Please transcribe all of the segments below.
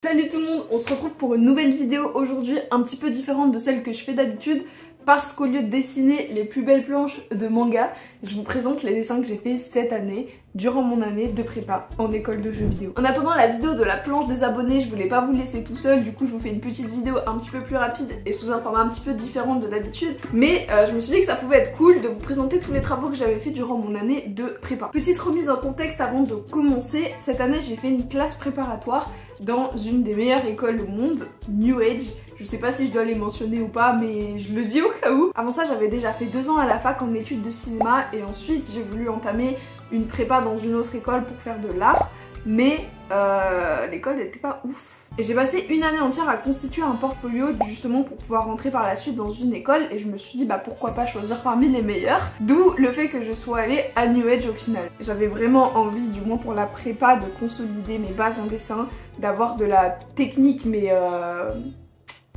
Salut tout le monde, on se retrouve pour une nouvelle vidéo aujourd'hui un petit peu différente de celle que je fais d'habitude parce qu'au lieu de dessiner les plus belles planches de manga, je vous présente les dessins que j'ai fait cette année durant mon année de prépa en école de jeux vidéo. En attendant la vidéo de la planche des abonnés, je voulais pas vous laisser tout seul, du coup je vous fais une petite vidéo un petit peu plus rapide et sous un format un petit peu différent de d'habitude, mais je me suis dit que ça pouvait être cool de vous présenter tous les travaux que j'avais fait durant mon année de prépa. Petite remise en contexte avant de commencer, cette année j'ai fait une classe préparatoire dans une des meilleures écoles au monde, New Age. Je sais pas si je dois les mentionner ou pas, mais je le dis au cas où. Avant ça, j'avais déjà fait 2 ans à la fac en études de cinéma et ensuite j'ai voulu entamer une prépa dans une autre école pour faire de l'art, mais l'école n'était pas ouf. Et j'ai passé une année entière à constituer un portfolio justement pour pouvoir rentrer par la suite dans une école et je me suis dit bah pourquoi pas choisir parmi les meilleurs, d'où le fait que je sois allée à New Age au final. J'avais vraiment envie, du moins pour la prépa, de consolider mes bases en dessin, d'avoir de la technique mais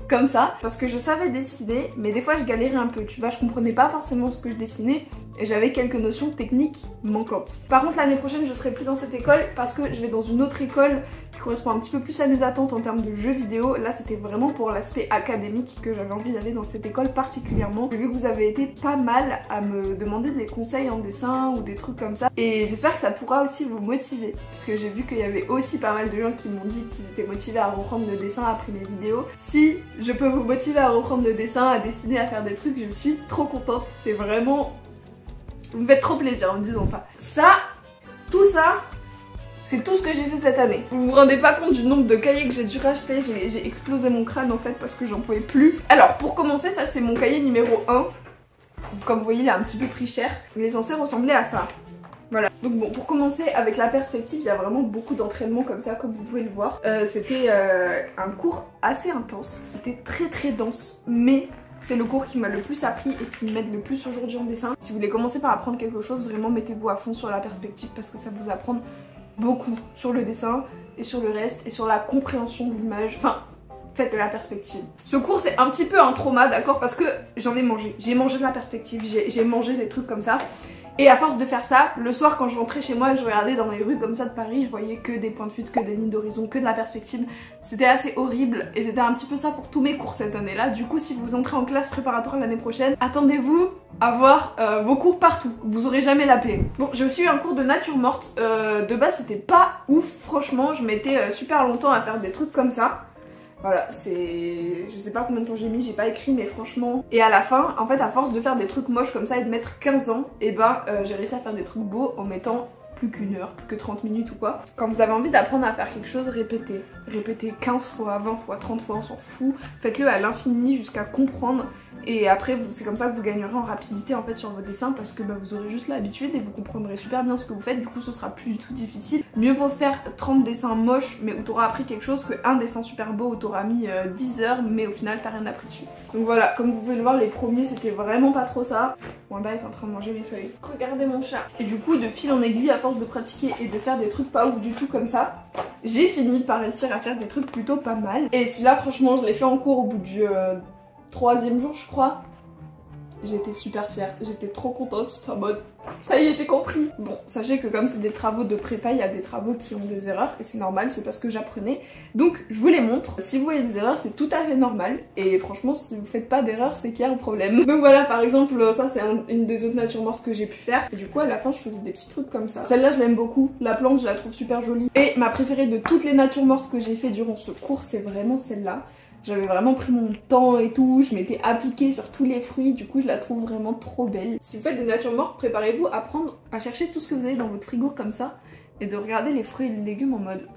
comme ça, parce que je savais dessiner mais des fois je galérais un peu, tu vois, je comprenais pas forcément ce que je dessinais et j'avais quelques notions techniques manquantes. Par contre l'année prochaine je serai plus dans cette école parce que je vais dans une autre école qui correspond un petit peu plus à mes attentes en termes de jeux vidéo. Là c'était vraiment pour l'aspect académique que j'avais envie d'aller dans cette école particulièrement. J'ai vu que vous avez été pas mal à me demander des conseils en dessin ou des trucs comme ça et j'espère que ça pourra aussi vous motiver parce que j'ai vu qu'il y avait aussi pas mal de gens qui m'ont dit qu'ils étaient motivés à reprendre le dessin après mes vidéos. Si je peux vous motiver à reprendre le dessin, à dessiner, à faire des trucs, je suis trop contente, c'est vraiment... Vous me faites trop plaisir en me disant ça. Tout ça, c'est tout ce que j'ai fait cette année. Vous vous rendez pas compte du nombre de cahiers que j'ai dû racheter, j'ai explosé mon crâne en fait parce que j'en pouvais plus. Alors pour commencer, ça c'est mon cahier numéro 1. Comme vous voyez, il est un petit peu pris cher. Il est censé ressembler à ça. Voilà. Donc bon, pour commencer avec la perspective, il y a vraiment beaucoup d'entraînement comme ça, comme vous pouvez le voir. C'était un cours assez intense, c'était très dense, mais c'est le cours qui m'a le plus appris et qui m'aide le plus aujourd'hui en dessin. Si vous voulez commencer par apprendre quelque chose, vraiment mettez-vous à fond sur la perspective parce que ça vous apprend beaucoup sur le dessin et sur le reste et sur la compréhension de l'image. Enfin, faites de la perspective. Ce cours c'est un petit peu un trauma, d'accord, parce que j'en ai mangé. J'ai mangé de la perspective, j'ai mangé des trucs comme ça. Et à force de faire ça, le soir quand je rentrais chez moi et je regardais dans les rues comme ça de Paris, je voyais que des points de fuite, que des lignes d'horizon, que de la perspective. C'était assez horrible et c'était un petit peu ça pour tous mes cours cette année-là. Du coup, si vous entrez en classe préparatoire l'année prochaine, attendez-vous à voir vos cours partout. Vous aurez jamais la paix. Bon, j'ai aussi eu un cours de nature morte. De base, c'était pas ouf, franchement. Je mettais super longtemps à faire des trucs comme ça. Voilà, c'est... Je sais pas combien de temps j'ai mis, j'ai pas écrit mais franchement... Et à la fin, en fait à force de faire des trucs moches comme ça et de mettre 15 ans, et ben j'ai réussi à faire des trucs beaux en mettant plus qu'une heure, plus que 30 minutes ou quoi. Quand vous avez envie d'apprendre à faire quelque chose, répétez. Répétez 15 fois, 20 fois, 30 fois, on s'en fout. Faites-le à l'infini jusqu'à comprendre. Et après, c'est comme ça que vous gagnerez en rapidité en fait sur vos dessins parce que bah, vous aurez juste l'habitude et vous comprendrez super bien ce que vous faites. Du coup, ce sera plus du tout difficile. Mieux vaut faire 30 dessins moches mais où t'auras appris quelque chose qu'un dessin super beau où t'auras mis 10 heures mais au final t'as rien appris dessus. Donc voilà, comme vous pouvez le voir, les premiers c'était vraiment pas trop ça. Wanda est en train de manger mes feuilles. Regardez mon chat. Et du coup, de fil en aiguille, à force de pratiquer et de faire des trucs pas ouf du tout comme ça, j'ai fini par réussir à faire des trucs plutôt pas mal. Et celui-là, franchement, je l'ai fait en cours au bout du 3e jour, je crois. J'étais super fière, j'étais trop contente, j'étais en mode ça y est, j'ai compris. Bon, sachez que comme c'est des travaux de prépa, il y a des travaux qui ont des erreurs et c'est normal, c'est parce que j'apprenais. Donc je vous les montre, si vous voyez des erreurs, c'est tout à fait normal et franchement si vous faites pas d'erreurs, c'est qu'il y a un problème. Donc voilà, par exemple, ça c'est une des autres natures mortes que j'ai pu faire et du coup à la fin je faisais des petits trucs comme ça. Celle-là je l'aime beaucoup, la plante je la trouve super jolie et ma préférée de toutes les natures mortes que j'ai fait durant ce cours, c'est vraiment celle-là. J'avais vraiment pris mon temps et tout, je m'étais appliquée sur tous les fruits, du coup je la trouve vraiment trop belle. Si vous faites des natures mortes, préparez-vous à prendre, à chercher tout ce que vous avez dans votre frigo comme ça et de regarder les fruits et les légumes en mode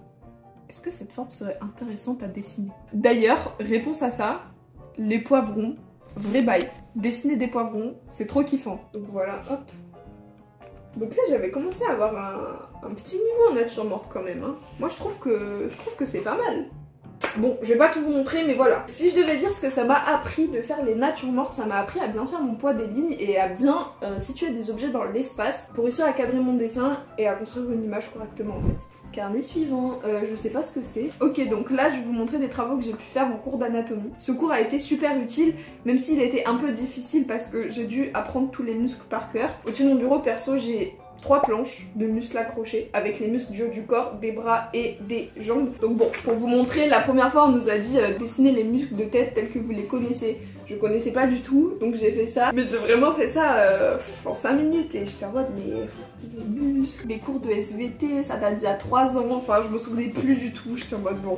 est-ce que cette forme serait intéressante à dessiner? D'ailleurs, réponse à ça, les poivrons, vrai bail. Dessiner des poivrons, c'est trop kiffant. Donc voilà, hop. Donc là j'avais commencé à avoir un petit niveau en nature morte quand même, hein. Moi je trouve que c'est pas mal. Bon, je vais pas tout vous montrer, mais voilà. Si je devais dire ce que ça m'a appris de faire les natures mortes, ça m'a appris à bien faire mon poids des lignes et à bien situer des objets dans l'espace pour réussir à cadrer mon dessin et à construire une image correctement en fait. Carnet suivant, je sais pas ce que c'est. Ok, donc là je vais vous montrer des travaux que j'ai pu faire en cours d'anatomie. Ce cours a été super utile, même s'il était un peu difficile parce que j'ai dû apprendre tous les muscles par cœur. Au-dessus de mon bureau perso, j'ai 3 planches de muscles accrochés avec les muscles du haut du corps, des bras et des jambes. Donc bon, pour vous montrer, la première fois on nous a dit dessiner les muscles de tête tels que vous les connaissez. Je connaissais pas du tout, donc j'ai fait ça. Mais j'ai vraiment fait ça en 5 minutes et j'étais en mode mais les muscles, les cours de SVT, ça date d'il y a 3 ans, enfin je me souvenais plus du tout, j'étais en mode bon.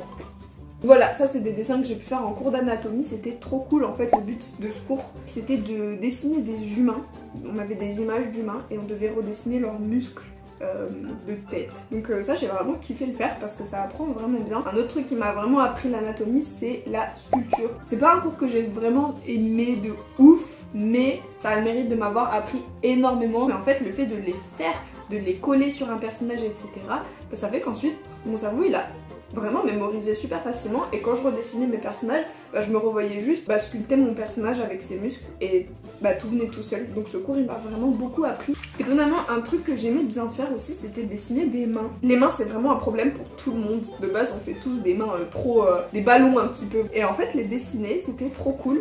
Voilà, ça c'est des dessins que j'ai pu faire en cours d'anatomie, c'était trop cool en fait. Le but de ce cours c'était de dessiner des humains, on avait des images d'humains et on devait redessiner leurs muscles de tête. Donc ça j'ai vraiment kiffé le faire parce que ça apprend vraiment bien. Un autre truc qui m'a vraiment appris l'anatomie c'est la sculpture. C'est pas un cours que j'ai vraiment aimé de ouf, mais ça a le mérite de m'avoir appris énormément. Mais en fait le fait de les faire, de les coller sur un personnage etc, bah, ça fait qu'ensuite mon cerveau il a vraiment mémorisé super facilement et quand je redessinais mes personnages, bah, je me revoyais juste sculpter mon personnage avec ses muscles et tout venait tout seul. Donc ce cours il m'a vraiment beaucoup appris. Étonnamment, un truc que j'aimais bien faire aussi c'était dessiner des mains. Les mains c'est vraiment un problème pour tout le monde. De base on fait tous des mains des ballons un petit peu. Et en fait les dessiner c'était trop cool.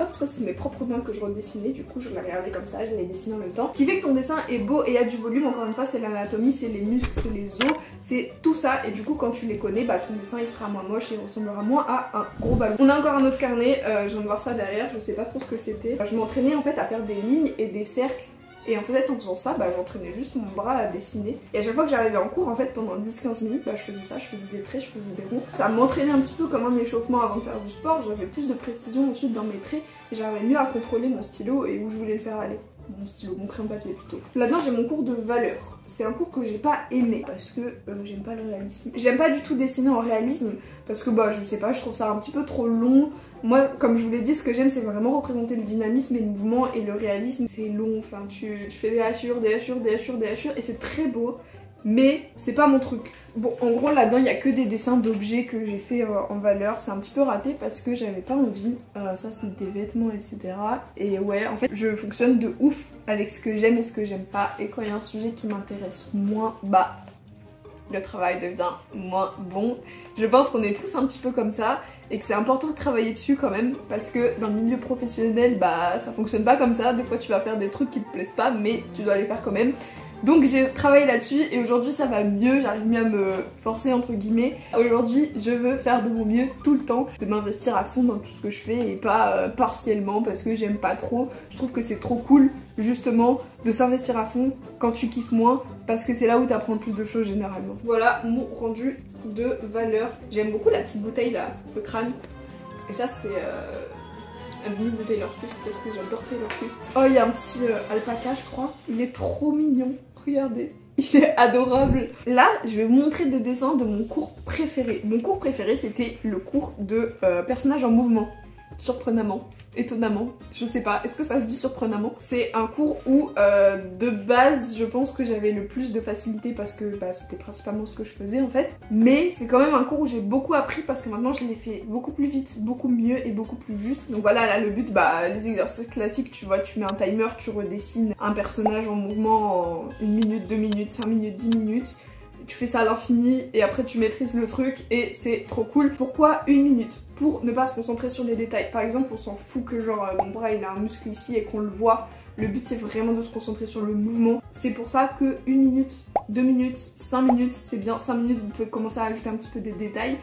Hop, ça c'est mes propres mains que je redessinais, du coup je les regardais comme ça, je les dessinais en même temps. Ce qui fait que ton dessin est beau et a du volume, encore une fois c'est l'anatomie, c'est les muscles, c'est les os, c'est tout ça. Et du coup quand tu les connais, ton dessin il sera moins moche et il ressemblera moins à un gros ballon. On a encore un autre carnet, je viens de voir ça derrière, je sais pas trop ce que c'était. Je m'entraînais en fait à faire des lignes et des cercles. Et en fait en faisant ça, j'entraînais juste mon bras à dessiner. Et à chaque fois que j'arrivais en cours, en fait pendant 10-15 minutes, je faisais ça, je faisais des traits, je faisais des ronds. Ça m'entraînait un petit peu comme un échauffement avant de faire du sport, j'avais plus de précision ensuite dans mes traits et j'arrivais mieux à contrôler mon stylo et où je voulais le faire aller. Mon stylo, mon crayon papier plutôt. Là-dedans j'ai mon cours de valeur. C'est un cours que j'ai pas aimé parce que j'aime pas le réalisme. J'aime pas du tout dessiner en réalisme parce que je sais pas, je trouve ça un petit peu trop long. Moi, comme je vous l'ai dit, ce que j'aime c'est vraiment représenter le dynamisme et le mouvement, et le réalisme c'est long, enfin tu fais des hachures, des hachures, des hachures, des hachures et c'est très beau. Mais c'est pas mon truc. Bon, en gros là-dedans il y a que des dessins d'objets que j'ai fait en valeur. C'est un petit peu raté parce que j'avais pas envie. Ça c'est des vêtements etc. Et ouais, en fait je fonctionne de ouf avec ce que j'aime et ce que j'aime pas. Et quand il y a un sujet qui m'intéresse moins, le travail devient moins bon. Je pense qu'on est tous un petit peu comme ça et que c'est important de travailler dessus quand même parce que dans le milieu professionnel ça fonctionne pas comme ça. Des fois tu vas faire des trucs qui te plaisent pas mais tu dois les faire quand même. Donc j'ai travaillé là-dessus et aujourd'hui ça va mieux, j'arrive mieux à me forcer entre guillemets. Aujourd'hui je veux faire de mon mieux tout le temps, de m'investir à fond dans tout ce que je fais et pas partiellement parce que j'aime pas trop. Je trouve que c'est trop cool justement de s'investir à fond quand tu kiffes moins parce que c'est là où tu apprends le plus de choses généralement. Voilà mon rendu de valeur. J'aime beaucoup la petite bouteille là, le crâne. Et ça c'est un vinyle de Taylor Swift parce que j'adore Taylor Swift. Oh il y a un petit alpaca je crois, il est trop mignon. Regardez, il est adorable. Là, je vais vous montrer des dessins de mon cours préféré. Mon cours préféré, c'était le cours de personnages en mouvement. Surprenamment, étonnamment, je sais pas, est-ce que ça se dit surprenamment? C'est un cours où de base je pense que j'avais le plus de facilité parce que c'était principalement ce que je faisais en fait. Mais c'est quand même un cours où j'ai beaucoup appris parce que maintenant je l'ai fait beaucoup plus vite, beaucoup mieux et beaucoup plus juste. Donc voilà, là le but, les exercices classiques, tu vois, tu mets un timer, tu redessines un personnage en mouvement en 1 minute, 2 minutes, 5 minutes, 10 minutes. Tu fais ça à l'infini et après tu maîtrises le truc et c'est trop cool. Pourquoi 1 minute? Pour ne pas se concentrer sur les détails. Par exemple, on s'en fout que genre mon bras il a un muscle ici et qu'on le voit. Le but c'est vraiment de se concentrer sur le mouvement. C'est pour ça que 1 minute, 2 minutes, 5 minutes, c'est bien. 5 minutes vous pouvez commencer à ajouter un petit peu des détails.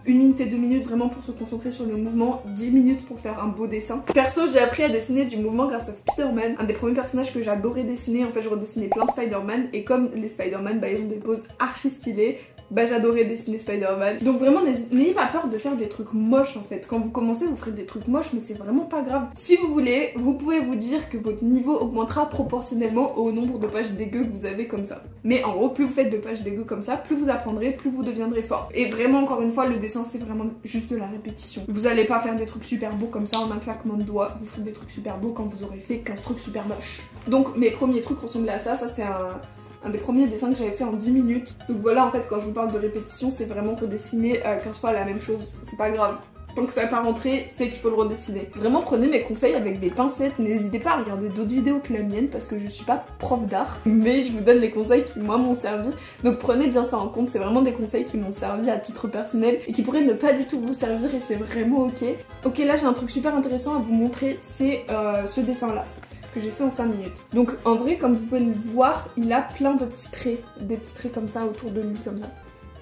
1 minute et 2 minutes vraiment pour se concentrer sur le mouvement, 10 minutes pour faire un beau dessin. Perso j'ai appris à dessiner du mouvement grâce à Spider-Man, un des premiers personnages que j'adorais dessiner. En fait je redessinais plein de Spider-Man et comme les Spider-Man ils ont des poses archi stylées, j'adorais dessiner Spider-Man. Donc vraiment n'ayez pas peur de faire des trucs moches en fait. Quand vous commencez vous ferez des trucs moches mais c'est vraiment pas grave. Si vous voulez, vous pouvez vous dire que votre niveau augmentera proportionnellement au nombre de pages dégueu que vous avez comme ça. Mais en gros plus vous faites de pages dégueu comme ça, plus vous apprendrez, plus vous deviendrez fort. Et vraiment encore une fois le dessin c'est vraiment juste de la répétition. Vous allez pas faire des trucs super beaux comme ça en un claquement de doigts. Vous ferez des trucs super beaux quand vous aurez fait 15 trucs super moches. Donc mes premiers trucs ressemblaient à ça. Ça c'est un des premiers dessins que j'avais fait en 10 minutes. Donc voilà, en fait quand je vous parle de répétition c'est vraiment redessiner 15 fois la même chose, c'est pas grave. Tant que ça n'a pas rentré, c'est qu'il faut le redessiner. Vraiment prenez mes conseils avec des pincettes, n'hésitez pas à regarder d'autres vidéos que la mienne parce que je suis pas prof d'art, mais je vous donne les conseils qui moi m'ont servi. Donc prenez bien ça en compte, c'est vraiment des conseils qui m'ont servi à titre personnel et qui pourraient ne pas du tout vous servir et c'est vraiment ok. Ok, là j'ai un truc super intéressant à vous montrer, c'est ce dessin là. que j'ai fait en 5 minutes. Donc en vrai, comme vous pouvez le voir, il a plein de petits traits, des petits traits comme ça autour de lui, comme ça.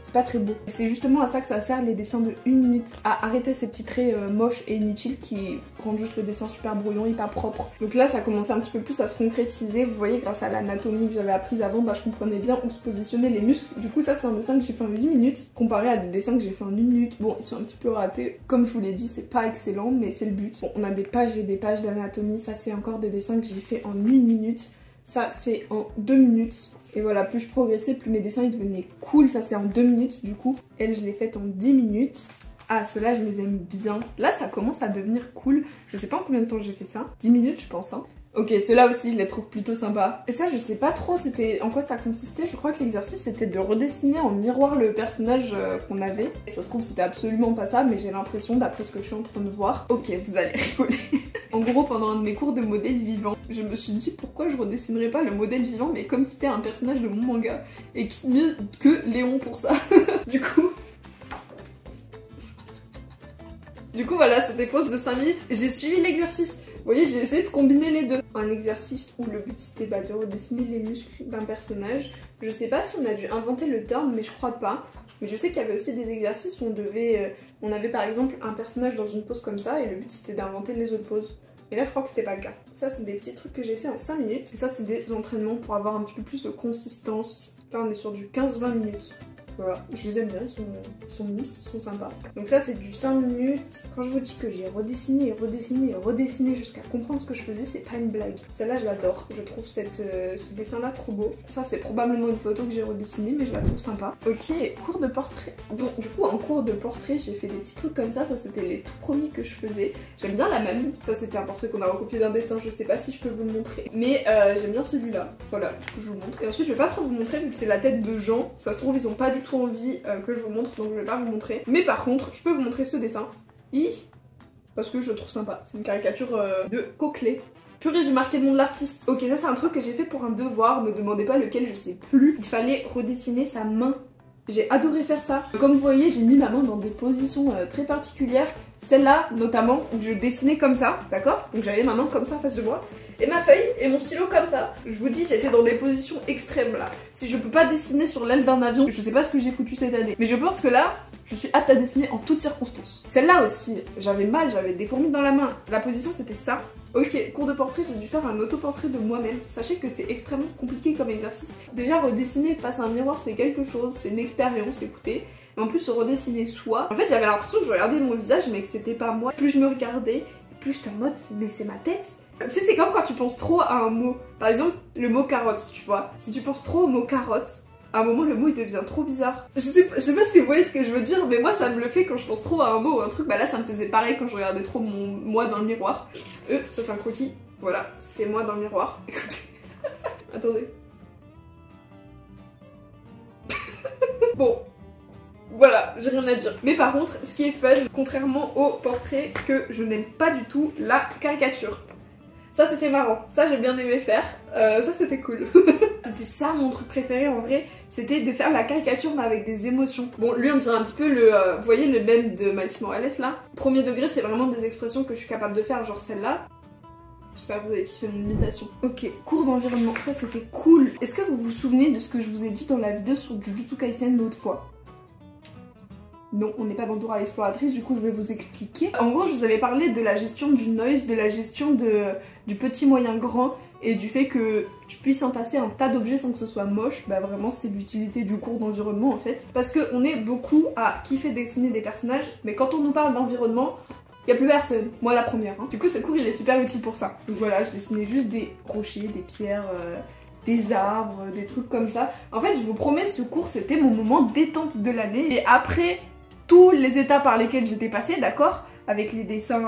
C'est pas très beau. C'est justement à ça que ça sert les dessins de 1 minute, à arrêter ces petits traits moches et inutiles qui rendent juste le dessin super brouillon, hyper propre. Donc là ça commençait un petit peu plus à se concrétiser, vous voyez, grâce à l'anatomie que j'avais apprise avant, bah je comprenais bien où se positionnaient les muscles. Du coup ça c'est un dessin que j'ai fait en 8 minutes, comparé à des dessins que j'ai fait en 1 minute. Bon, ils sont un petit peu ratés, comme je vous l'ai dit, c'est pas excellent, mais c'est le but. Bon, on a des pages et des pages d'anatomie, ça c'est encore des dessins que j'ai fait en 1 minute. Ça c'est en 2 minutes. Et voilà, plus je progressais, plus mes dessins ils devenaient cool. Ça c'est en 2 minutes du coup. Elle, je l'ai faite en 10 minutes. Ah, ceux-là je les aime bien. Là ça commence à devenir cool. Je sais pas en combien de temps j'ai fait ça. 10 minutes je pense hein. Ok, ceux-là aussi je les trouve plutôt sympas. Et ça je sais pas trop c'était en quoi ça consistait. Je crois que l'exercice c'était de redessiner en miroir le personnage qu'on avait. Et ça se trouve c'était absolument pas ça, mais j'ai l'impression d'après ce que je suis en train de voir. Ok, vous allez rigoler. En gros, pendant un de mes cours de modèle vivant, je me suis dit pourquoi je redessinerais pas le modèle vivant, mais comme si c'était un personnage de mon manga. Et qui mieux que Léon pour ça. Du coup voilà, c'était pause de 5 minutes. J'ai suivi l'exercice. Vous voyez, j'ai essayé de combiner les deux. Un exercice où le but c'était de redessiner les muscles d'un personnage. Je sais pas si on a dû inventer le terme, mais je crois pas. Mais je sais qu'il y avait aussi des exercices où on avait par exemple un personnage dans une pose comme ça et le but c'était d'inventer les autres poses. Et là je crois que c'était pas le cas. Ça c'est des petits trucs que j'ai fait en 5 minutes. Et ça c'est des entraînements pour avoir un petit peu plus de consistance. Là on est sur du 15-20 minutes. Voilà, je les aime bien, ils sont mous, ils sont sympas. Donc ça c'est du 5 minutes. Quand je vous dis que j'ai redessiné et redessiné et redessiné jusqu'à comprendre ce que je faisais, c'est pas une blague. Celle-là je l'adore, je trouve ce dessin là trop beau. Ça c'est probablement une photo que j'ai redessinée mais je la trouve sympa. Ok, cours de portrait. Bon du coup en cours de portrait j'ai fait des petits trucs comme ça c'était les tout premiers que je faisais. J'aime bien la mamie, ça c'était un portrait qu'on a recopié d'un dessin, je sais pas si je peux vous le montrer. Mais j'aime bien celui-là, voilà, du coup je vous le montre. Et ensuite je vais pas trop vous montrer vu que c'est la tête de Jean, ça se trouve ils ont pas du tout envie que je vous montre donc je vais pas vous montrer. Mais par contre je peux vous montrer ce dessin parce que je le trouve sympa. C'est une caricature de Coquelet. Purée, j'ai marqué le nom de l'artiste. Ok, ça c'est un truc que j'ai fait pour un devoir, me demandez pas lequel, je sais plus. Il fallait redessiner sa main. J'ai adoré faire ça. Comme vous voyez, j'ai mis ma main dans des positions très particulières. Celle-là, notamment, où je dessinais comme ça, d'accord? Donc j'avais ma main comme ça en face de moi. Et ma feuille et mon stylo comme ça. Je vous dis, j'étais dans des positions extrêmes là. Si je peux pas dessiner sur l'aile d'un avion, je sais pas ce que j'ai foutu cette année. Mais je pense que là, je suis apte à dessiner en toutes circonstances. Celle-là aussi, j'avais mal, j'avais des fourmis dans la main. La position c'était ça. Ok, cours de portrait, j'ai dû faire un autoportrait de moi-même. Sachez que c'est extrêmement compliqué comme exercice. Déjà, redessiner face à un miroir, c'est quelque chose, c'est une expérience, écoutez. Mais en plus, se redessiner soi. En fait, j'avais l'impression que je regardais mon visage, mais que c'était pas moi. Plus je me regardais, plus j'étais en mode, mais c'est ma tête. Tu sais, c'est comme quand tu penses trop à un mot. Par exemple, le mot carotte, tu vois. Si tu penses trop au mot carotte, à un moment le mot il devient trop bizarre. Je sais pas si vous voyez ce que je veux dire, mais moi ça me le fait quand je pense trop à un mot ou un truc. Bah là ça me faisait pareil quand je regardais trop moi dans le miroir. Ça c'est un croquis. Voilà, c'était moi dans le miroir. Écoutez. Attendez. Bon. Voilà, j'ai rien à dire. Mais par contre, ce qui est fun, contrairement au portrait, que je n'aime pas du tout, la caricature. Ça c'était marrant, ça j'ai bien aimé faire, ça c'était cool. C'était ça mon truc préféré en vrai, c'était de faire la caricature mais avec des émotions. Bon lui on dirait un petit peu le, vous voyez le mème de Miles Morales là. Premier degré c'est vraiment des expressions que je suis capable de faire, genre celle-là. J'espère que vous avez kiffé mon imitation. Ok, cours d'environnement, ça c'était cool. Est-ce que vous vous souvenez de ce que je vous ai dit dans la vidéo sur Jujutsu Kaisen l'autre fois? Non, on n'est pas dans Dora l'exploratrice, du coup je vais vous expliquer. En gros, je vous avais parlé de la gestion du noise, de la gestion du petit, moyen, grand, et du fait que tu puisses entasser un tas d'objets sans que ce soit moche. Bah vraiment, c'est l'utilité du cours d'environnement en fait. Parce qu'on est beaucoup à kiffer dessiner des personnages, mais quand on nous parle d'environnement, y a plus personne. Moi la première. Hein. Du coup, ce cours il est super utile pour ça. Donc voilà, je dessinais juste des rochers, des pierres... des arbres, des trucs comme ça. En fait, je vous promets, ce cours, c'était mon moment détente de l'année. Et après tous les états par lesquels j'étais passée, d'accord, avec les dessins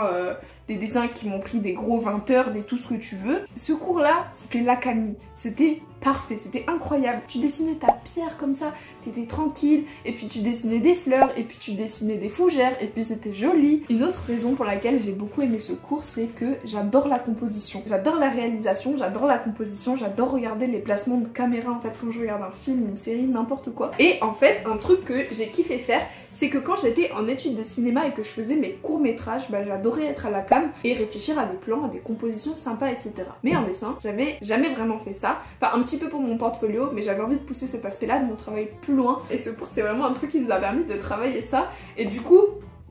qui m'ont pris des gros 20 heures, des tout ce que tu veux. Ce cours-là, c'était l'accalmie. C'était parfait, c'était incroyable. Tu dessinais ta pierre comme ça, t'étais tranquille, et puis tu dessinais des fleurs, et puis tu dessinais des fougères, et puis c'était joli. Une autre raison pour laquelle j'ai beaucoup aimé ce cours, c'est que j'adore la composition. J'adore la réalisation, j'adore la composition, j'adore regarder les placements de caméra en fait quand je regarde un film, une série, n'importe quoi. Et en fait, un truc que j'ai kiffé faire, c'est que quand j'étais en études de cinéma et que je faisais mes courts-métrages, bah, j'adorais être à la cam gamme et réfléchir à des plans, à des compositions sympas, etc. Mais en dessin, j'avais jamais vraiment fait ça. Enfin, un petit peu pour mon portfolio, mais j'avais envie de pousser cet aspect-là de mon travail plus loin. Et ce cours, c'est vraiment un truc qui nous a permis de travailler ça. Et du coup,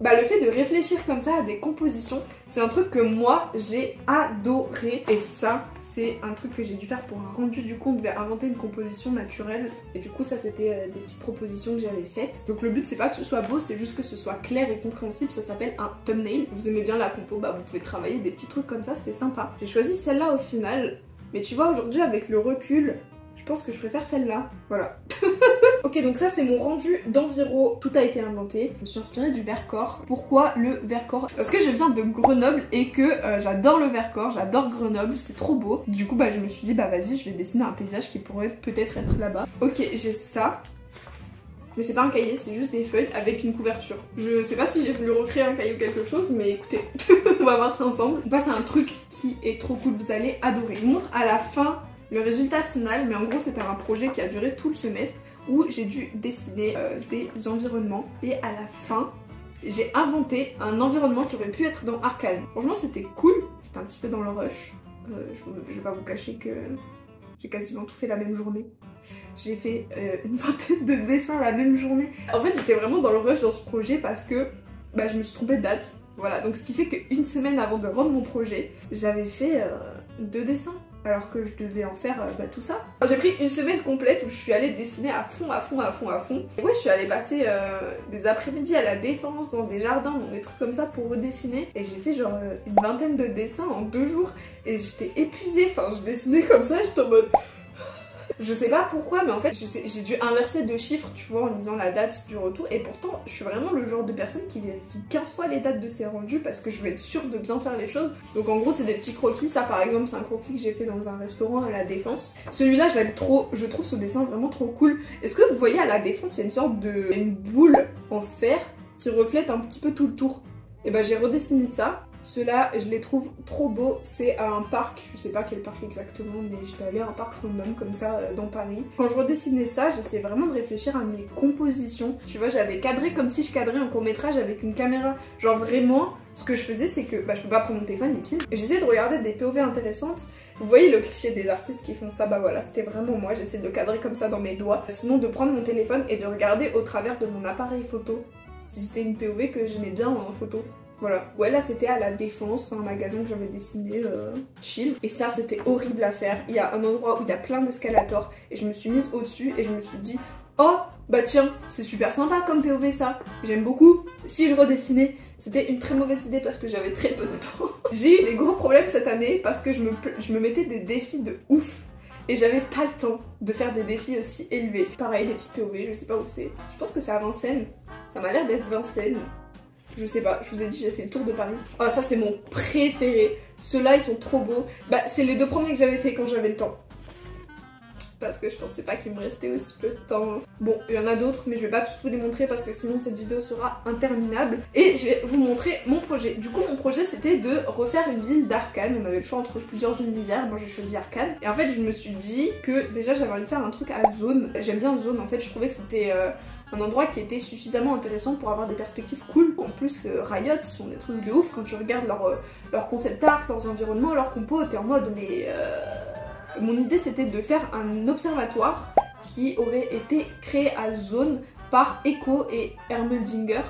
bah, le fait de réfléchir comme ça à des compositions, c'est un truc que moi j'ai adoré. Et ça, c'est un truc que j'ai dû faire pour un rendu du compte, inventer une composition naturelle. Et du coup, ça c'était des petites propositions que j'avais faites. Donc le but c'est pas que ce soit beau, c'est juste que ce soit clair et compréhensible. Ça s'appelle un thumbnail. Vous aimez bien la compo, bah vous pouvez travailler des petits trucs comme ça, c'est sympa. J'ai choisi celle-là au final. Mais tu vois, aujourd'hui avec le recul, je pense que je préfère celle-là. Voilà. Ok, donc ça c'est mon rendu d'environ. Tout a été inventé. Je me suis inspirée du Vercors. Pourquoi le Vercors? Parce que je viens de Grenoble et que j'adore le Vercors, j'adore Grenoble, c'est trop beau. Du coup, bah je me suis dit, bah vas-y, je vais dessiner un paysage qui pourrait peut-être être là-bas. Ok, j'ai ça. Mais c'est pas un cahier, c'est juste des feuilles avec une couverture. Je sais pas si j'ai voulu recréer un cahier ou quelque chose, mais écoutez, on va voir ça ensemble. On passe à un truc qui est trop cool, vous allez adorer. Je vous montre à la fin le résultat final, mais en gros c'était un projet qui a duré tout le semestre où j'ai dû dessiner des environnements et à la fin j'ai inventé un environnement qui aurait pu être dans Arcane. Franchement c'était cool, j'étais un petit peu dans le rush, je vais pas vous cacher que j'ai quasiment tout fait la même journée. J'ai fait une vingtaine de dessins la même journée. En fait j'étais vraiment dans le rush dans ce projet parce que bah, je me suis trompée de date. Voilà, donc ce qui fait qu'une semaine avant de rendre mon projet, j'avais fait 2 dessins. Alors que je devais en faire tout ça. J'ai pris une semaine complète où je suis allée dessiner à fond. Et ouais, je suis allée passer des après-midi à la Défense, dans des jardins, dans des trucs comme ça pour redessiner. Et j'ai fait genre une vingtaine de dessins en 2 jours. Et j'étais épuisée, enfin je dessinais comme ça, j'étais en mode... Je sais pas pourquoi, mais en fait j'ai dû inverser 2 chiffres, tu vois, en disant la date du retour. Et pourtant, je suis vraiment le genre de personne qui vérifie 15 fois les dates de ses rendus parce que je veux être sûre de bien faire les choses. Donc en gros, c'est des petits croquis. Ça, par exemple, c'est un croquis que j'ai fait dans un restaurant à la Défense. Celui-là, je l'aime trop. Je trouve ce dessin vraiment trop cool. Est-ce que vous voyez à la Défense, il y a une sorte de... une boule en fer qui reflète un petit peu tout le tour. Et bah j'ai redessiné ça. Ceux-là, je les trouve trop beaux. C'est à un parc, je sais pas quel parc exactement, mais j'étais allée à un parc random comme ça dans Paris. Quand je redessinais ça, j'essayais vraiment de réfléchir à mes compositions. Tu vois, j'avais cadré comme si je cadrais un court-métrage avec une caméra. Genre vraiment, ce que je faisais, c'est que bah, je peux pas prendre mon téléphone et filmer. J'essayais de regarder des POV intéressantes. Vous voyez le cliché des artistes qui font ça, bah voilà, c'était vraiment moi. J'essayais de cadrer comme ça dans mes doigts. Sinon, de prendre mon téléphone et de regarder au travers de mon appareil photo. Si c'était une POV que j'aimais bien en photo. Voilà. Ouais, là c'était à la Défense, un magasin que j'avais dessiné chill. Et ça c'était horrible à faire. Il y a un endroit où il y a plein d'escalators et je me suis mise au-dessus et je me suis dit oh bah tiens, c'est super sympa comme POV ça. J'aime beaucoup. Si je redessinais, c'était une très mauvaise idée parce que j'avais très peu de temps. J'ai eu des gros problèmes cette année parce que je me mettais des défis de ouf. Et j'avais pas le temps de faire des défis aussi élevés. Pareil, des petits POV, je sais pas où c'est. Je pense que c'est à Vincennes. Ça m'a l'air d'être Vincennes. Je sais pas, je vous ai dit, j'ai fait le tour de Paris. Oh, ça c'est mon préféré. Ceux-là, ils sont trop beaux. Bah, c'est les 2 premiers que j'avais fait quand j'avais le temps. Parce que je pensais pas qu'il me restait aussi peu de temps. Bon, il y en a d'autres, mais je vais pas tous vous les montrer parce que sinon cette vidéo sera interminable. Et je vais vous montrer mon projet. Du coup, mon projet, c'était de refaire une ville d'Arcane. On avait le choix entre plusieurs univers. Moi, j'ai choisi Arcane. Et en fait, je me suis dit que déjà, j'avais envie de faire un truc à zone. J'aime bien zone. En fait, je trouvais que c'était... un endroit qui était suffisamment intéressant pour avoir des perspectives cool. En plus, Riot, ils sont des trucs de ouf quand tu regardes leur concept art, leurs environnements, leurs compos, t'es en mode mais... Mon idée c'était de faire un observatoire qui aurait été créé à zone par Echo et Ermendinger.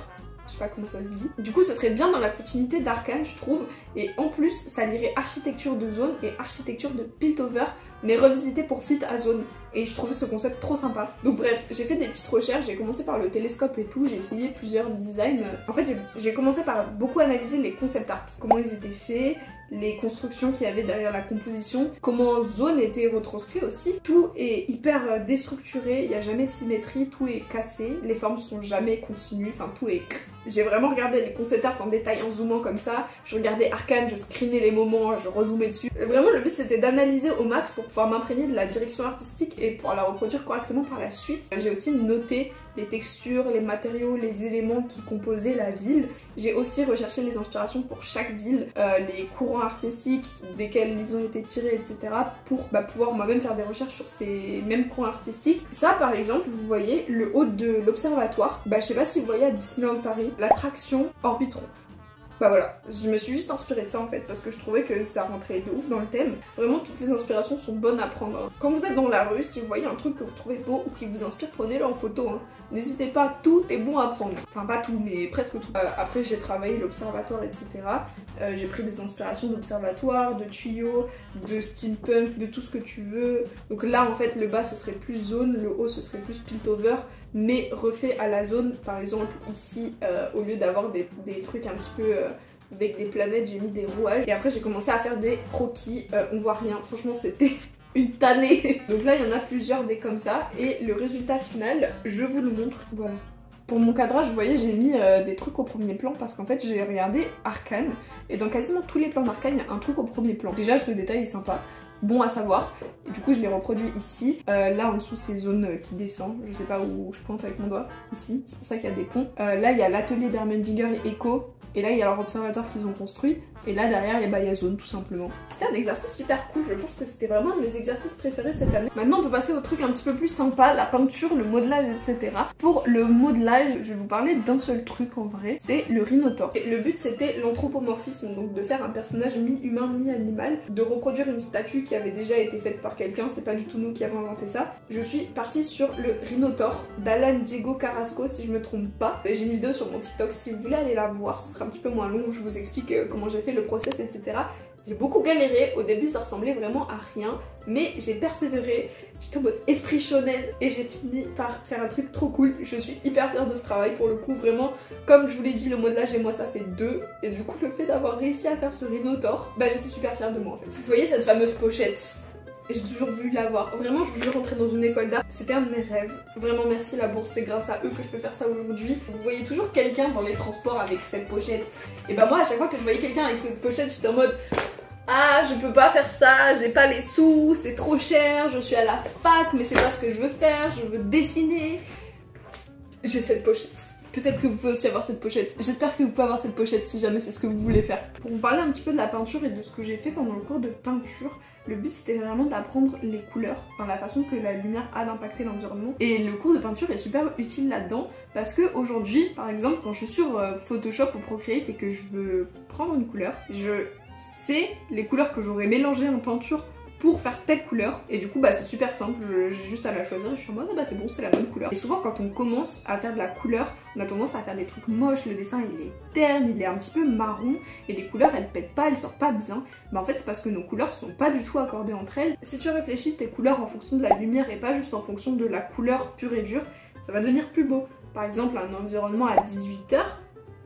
Je sais pas comment ça se dit. Du coup, ce serait bien dans la continuité d'Arcane, je trouve. Et en plus, ça lirait architecture de zone et architecture de Piltover, mais revisité pour Fit à zone. Et je trouvais ce concept trop sympa. Donc bref, j'ai fait des petites recherches, j'ai commencé par le télescope et tout, j'ai essayé plusieurs designs. En fait, j'ai commencé par beaucoup analyser les concept art, comment ils étaient faits, les constructions qu'il y avait derrière la composition, comment zone était retranscrit aussi. Tout est hyper déstructuré, il n'y a jamais de symétrie, tout est cassé, les formes sont jamais continues, enfin tout est... J'ai vraiment regardé les concept art en détail en zoomant comme ça, je regardais Arcane, je screenais les moments, je rezoomais dessus. Vraiment le but c'était d'analyser au max pour pouvoir m'imprégner de la direction artistique et pouvoir la reproduire correctement par la suite. J'ai aussi noté les textures, les matériaux, les éléments qui composaient la ville. J'ai aussi recherché les inspirations pour chaque ville, les courants artistiques desquels ils ont été tirés, etc. pour pouvoir moi-même faire des recherches sur ces mêmes courants artistiques. Ça par exemple, vous voyez le haut de l'observatoire, je sais pas si vous voyez à Disneyland Paris, l'attraction Orbitron. Bah voilà, je me suis juste inspirée de ça en fait parce que je trouvais que ça rentrait de ouf dans le thème. Vraiment toutes les inspirations sont bonnes à prendre, hein. Quand vous êtes dans la rue, si vous voyez un truc que vous trouvez beau ou qui vous inspire, prenez-le en photo, hein. N'hésitez pas, tout est bon à prendre. Enfin pas tout, mais presque tout. Après j'ai travaillé l'observatoire, etc. J'ai pris des inspirations d'observatoire, de tuyaux, de steampunk, de tout ce que tu veux. Donc là en fait le bas ce serait plus zone, le haut ce serait plus piltover, mais refait à la zone. Par exemple ici, au lieu d'avoir des trucs un petit peu avec des planètes, j'ai mis des rouages. Et après j'ai commencé à faire des croquis, on voit rien, franchement c'était une tannée. Donc là il y en a plusieurs des comme ça, et le résultat final, je vous le montre, voilà. Pour mon cadrage, vous voyez, j'ai mis des trucs au premier plan parce qu'en fait j'ai regardé Arcane, et dans quasiment tous les plans d'Arcane, il y a un truc au premier plan. Déjà ce détail est sympa, bon à savoir, et du coup je l'ai reproduit ici. Là en dessous c'est zone qui descend, je sais pas où je pointe avec mon doigt, ici, c'est pour ça qu'il y a des ponts. Là il y a l'atelier d'Ermendinger et Echo, et là il y a leur observatoire qu'ils ont construit, et là derrière il y a zone tout simplement. C'était un exercice super cool, je pense que c'était vraiment un de mes exercices préférés cette année. Maintenant on peut passer au truc un petit peu plus sympa, la peinture, le modelage, etc. Pour le modelage, je vais vous parler d'un seul truc en vrai, c'est le Rhinotaur. Et le but c'était l'anthropomorphisme, donc de faire un personnage mi-humain, mi-animal, de reproduire une statue qui avait déjà été faite par quelqu'un, c'est pas du tout nous qui avons inventé ça. Je suis partie sur le Rhinotaur d'Alan Diego Carrasco si je me trompe pas. J'ai une vidéo sur mon TikTok, si vous voulez aller la voir, ce sera un petit peu moins long où je vous explique comment j'ai fait le process, etc. J'ai beaucoup galéré, au début ça ressemblait vraiment à rien, mais j'ai persévéré, j'étais en mode esprit shonen et j'ai fini par faire un truc trop cool. Je suis hyper fière de ce travail pour le coup, vraiment, comme je vous l'ai dit, le modelage et moi ça fait 2, et du coup le fait d'avoir réussi à faire ce Rhinotaur, bah j'étais super fière de moi en fait. Vous voyez cette fameuse pochette? J'ai toujours voulu l'avoir. Vraiment, je veux rentrer dans une école d'art. C'était un de mes rêves. Vraiment, merci la bourse. C'est grâce à eux que je peux faire ça aujourd'hui. Vous voyez toujours quelqu'un dans les transports avec cette pochette. Et bah moi, à chaque fois que je voyais quelqu'un avec cette pochette, j'étais en mode ah, je peux pas faire ça, j'ai pas les sous, c'est trop cher, je suis à la fac, mais c'est pas ce que je veux faire, je veux dessiner. J'ai cette pochette. Peut-être que vous pouvez aussi avoir cette pochette. J'espère que vous pouvez avoir cette pochette si jamais c'est ce que vous voulez faire. Pour vous parler un petit peu de la peinture et de ce que j'ai fait pendant le cours de peinture, le but c'était vraiment d'apprendre les couleurs, enfin la façon que la lumière a d'impacter l'environnement. Et le cours de peinture est super utile là-dedans parce que aujourd'hui, par exemple, quand je suis sur Photoshop ou Procreate et que je veux prendre une couleur, je sais les couleurs que j'aurais mélangées en peinture pour faire telle couleur, et du coup bah c'est super simple, j'ai juste à la choisir et je suis en mode ah bah c'est bon, c'est la même couleur. Et souvent quand on commence à faire de la couleur, on a tendance à faire des trucs moches, le dessin il est terne, il est un petit peu marron, et les couleurs elles pètent pas, elles sortent pas bien. Bah en fait c'est parce que nos couleurs sont pas du tout accordées entre elles. Si tu réfléchis tes couleurs en fonction de la lumière et pas juste en fonction de la couleur pure et dure, ça va devenir plus beau. Par exemple un environnement à 18 h,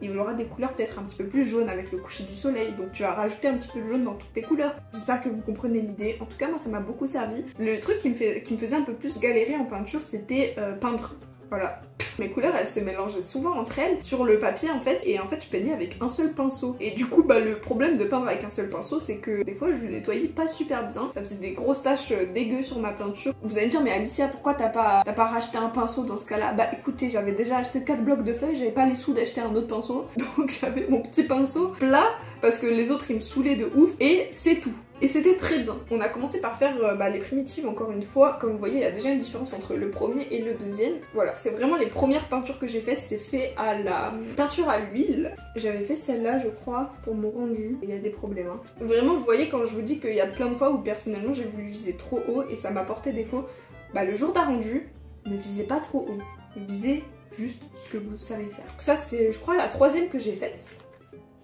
il aura des couleurs peut-être un petit peu plus jaunes avec le coucher du soleil, donc tu vas rajouter un petit peu de jaune dans toutes tes couleurs. J'espère que vous comprenez l'idée. En tout cas moi ça m'a beaucoup servi. Le truc qui me faisait un peu plus galérer en peinture, c'était peindre. Voilà. Mes couleurs elles se mélangeaient souvent entre elles sur le papier en fait, et en fait je peignais avec un seul pinceau. Et du coup bah le problème de peindre avec un seul pinceau c'est que des fois je le nettoyais pas super bien, ça faisait des grosses taches dégueu sur ma peinture. Vous allez me dire mais Alicia pourquoi t'as pas racheté un pinceau dans ce cas là? Bah écoutez, j'avais déjà acheté 4 blocs de feuilles, j'avais pas les sous d'acheter un autre pinceau, donc j'avais mon petit pinceau plat parce que les autres ils me saoulaient de ouf, et c'est tout. Et c'était très bien. On a commencé par faire les primitives encore une fois. Comme vous voyez, il y a déjà une différence entre le premier et le deuxième. Voilà, c'est vraiment les premières peintures que j'ai faites. C'est fait à la peinture à l'huile. J'avais fait celle-là, je crois, pour mon rendu. Il y a des problèmes. Hein. Vraiment, vous voyez, quand je vous dis qu'il y a plein de fois où personnellement j'ai voulu viser trop haut et ça m'a porté défaut, bah le jour d'un rendu, ne visez pas trop haut. Visez juste ce que vous savez faire. Donc ça, c'est, je crois, la 3e que j'ai faite.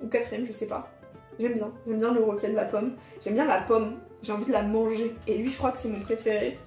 Ou 4e, je sais pas. J'aime bien le reflet de la pomme. J'aime bien la pomme, j'ai envie de la manger. Et lui je crois que c'est mon préféré.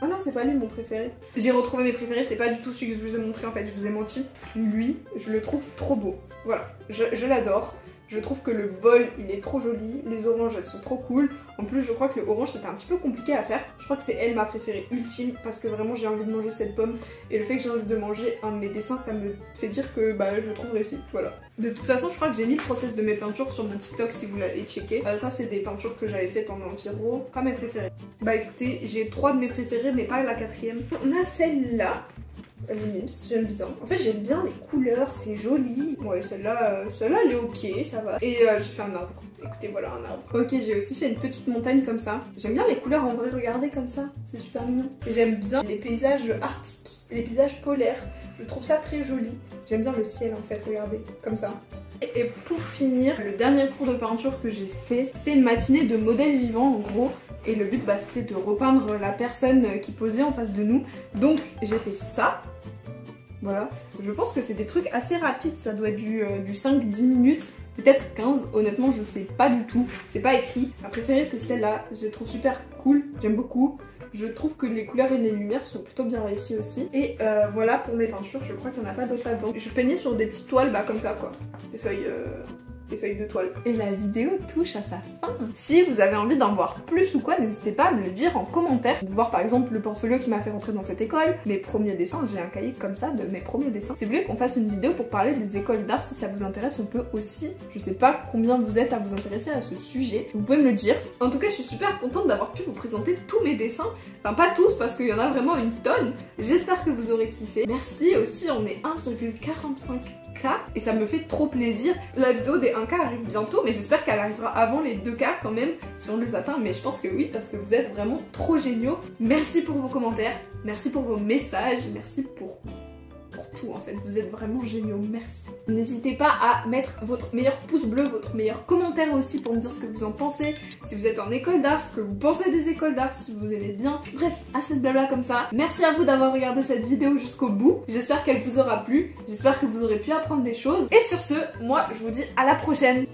Ah non c'est pas lui mon préféré. J'ai retrouvé mes préférés, c'est pas du tout celui que je vous ai montré en fait, je vous ai menti. Lui, je le trouve trop beau. Voilà, je l'adore. Je trouve que le bol il est trop joli, les oranges elles sont trop cool. En plus je crois que le orange c'était un petit peu compliqué à faire. Je crois que c'est elle ma préférée ultime parce que vraiment j'ai envie de manger cette pomme. Et le fait que j'ai envie de manger un de mes dessins ça me fait dire que bah je le trouve réussi, voilà. De toute façon je crois que j'ai mis le process de mes peintures sur mon TikTok si vous l'allez checker. Ça c'est des peintures que j'avais faites en environ, pas mes préférées. Bah écoutez, j'ai 3 de mes préférées mais pas la 4e. On a celle-là. J'aime bien. En fait j'aime bien les couleurs, c'est joli. Ouais celle-là elle est ok, ça va. Et j'ai fait un arbre. Écoutez voilà un arbre. Ok j'ai aussi fait une petite montagne comme ça. J'aime bien les couleurs en vrai, regardez comme ça, c'est super mignon. J'aime bien les paysages arctiques, les paysages polaires. Je trouve ça très joli. J'aime bien le ciel en fait, regardez, comme ça. Et pour finir, le dernier cours de peinture que j'ai fait, c'est une matinée de modèle vivant en gros. Et le but c'était de repeindre la personne qui posait en face de nous. Donc j'ai fait ça. Voilà, je pense que c'est des trucs assez rapides, ça doit être du 5-10 minutes, peut-être 15, honnêtement je sais pas du tout, c'est pas écrit. Ma préférée c'est celle-là, je la trouve super cool, j'aime beaucoup. Je trouve que les couleurs et les lumières sont plutôt bien réussies aussi. Et voilà pour mes peintures, je crois qu'il n'y en a pas d'autres là-dedans. Je peignais sur des petites toiles, bah comme ça quoi, des feuilles de toile. Et la vidéo touche à sa fin. Si vous avez envie d'en voir plus ou quoi, n'hésitez pas à me le dire en commentaire. De voir par exemple le portfolio qui m'a fait rentrer dans cette école, mes premiers dessins, j'ai un cahier comme ça de mes premiers dessins. Si vous voulez qu'on fasse une vidéo pour parler des écoles d'art, si ça vous intéresse, on peut aussi. Je sais pas combien vous êtes à vous intéresser à ce sujet, vous pouvez me le dire. En tout cas, je suis super contente d'avoir pu vous présenter tous mes dessins. Enfin pas tous parce qu'il y en a vraiment une tonne. J'espère que vous aurez kiffé. Merci aussi, on est 1,45K et ça me fait trop plaisir. La vidéo des 1K arrive bientôt, mais j'espère qu'elle arrivera avant les 2K quand même, si on les atteint, mais je pense que oui, parce que vous êtes vraiment trop géniaux. Merci pour vos commentaires, merci pour vos messages, merci pour tout en fait, vous êtes vraiment géniaux, merci. N'hésitez pas à mettre votre meilleur pouce bleu, votre meilleur commentaire aussi pour me dire ce que vous en pensez, si vous êtes en école d'art, ce que vous pensez des écoles d'art, si vous aimez bien, bref, assez de blabla comme ça. Merci à vous d'avoir regardé cette vidéo jusqu'au bout, j'espère qu'elle vous aura plu, j'espère que vous aurez pu apprendre des choses, et sur ce, moi je vous dis à la prochaine.